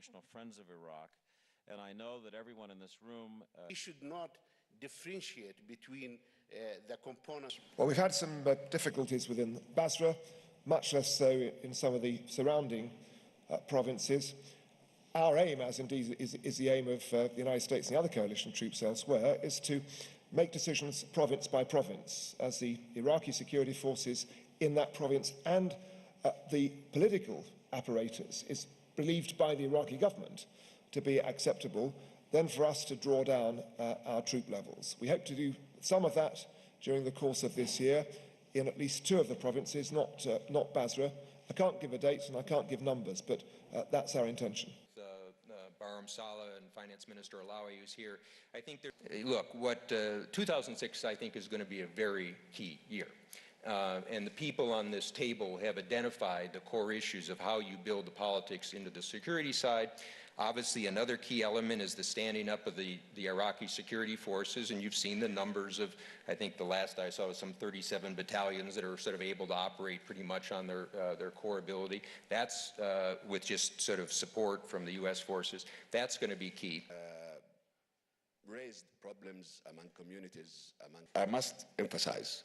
international friends of Iraq, and I know that everyone in this room... We should not differentiate between the components. Well, we've had some difficulties within Basra, much less so in some of the surrounding provinces. Our aim, as indeed is the aim of the United States and the other coalition troops elsewhere, is to make decisions province by province, as the Iraqi security forces in that province and the political apparatus is believed by the Iraqi government to be acceptable, then for us to draw down our troop levels. We hope to do some of that during the course of this year in at least 2 of the provinces, not Basra. I can't give a date and I can't give numbers, but that's our intention. Barham Saleh and Finance Minister Alawi, who's here. I think, look, 2006, I think, is going to be a very key year. And the people on this table have identified the core issues of how you build the politics into the security side. Obviously, another key element is the standing up of the Iraqi security forces, and you've seen the numbers of, I think the last I saw was some 37 battalions that are sort of able to operate pretty much on their core ability. That's with just sort of support from the U.S. forces. That's going to be key. Raised problems among communities. I must emphasize,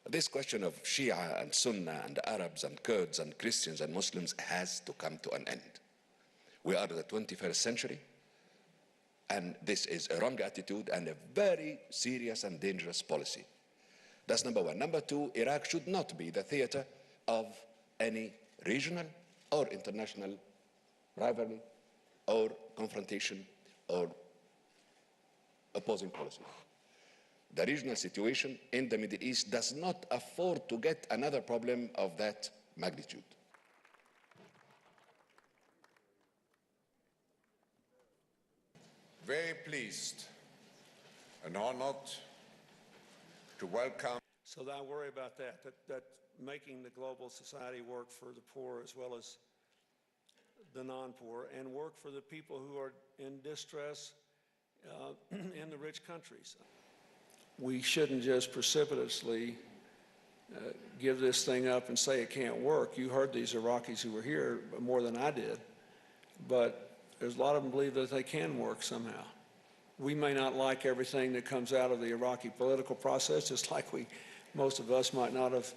this question of Shia and Sunnah and Arabs and Kurds and Christians and Muslims has to come to an end. We are in the 21st century, and this is a wrong attitude and a very serious and dangerous policy. That's number one. Number two, Iraq should not be the theater of any regional or international rivalry or confrontation or opposing policy. The regional situation in the Middle East does not afford to get another problem of that magnitude. Very pleased and honored to welcome. So I worry about that making the global society work for the poor as well as the non-poor, and work for the people who are in distress in the rich countries. We shouldn't just precipitously give this thing up and say it can't work. You heard these Iraqis who were here more than I did, but there's a lot of them believe that they can work somehow. We may not like everything that comes out of the Iraqi political process, just like most of us might not have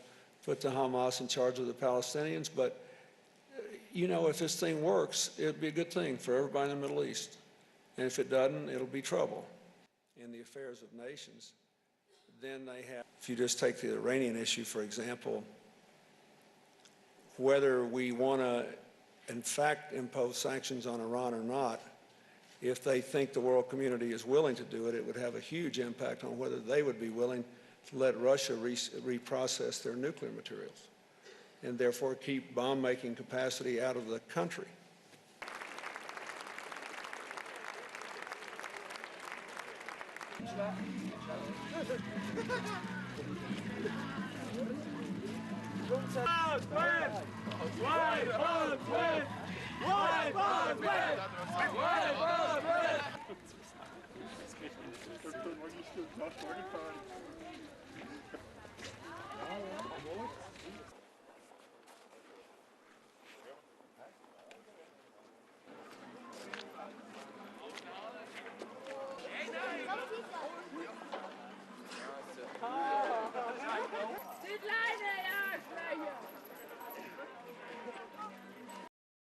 put the Hamas in charge of the Palestinians, but you know, if this thing works, it'd be a good thing for everybody in the Middle East. And if it doesn't, it'll be trouble. In the affairs of nations, then they have, if you just take the Iranian issue, for example, whether we want to in fact impose sanctions on Iran or not, if they think the world community is willing to do it, it would have a huge impact on whether they would be willing to let Russia reprocess their nuclear materials and therefore keep bomb-making capacity out of the country. White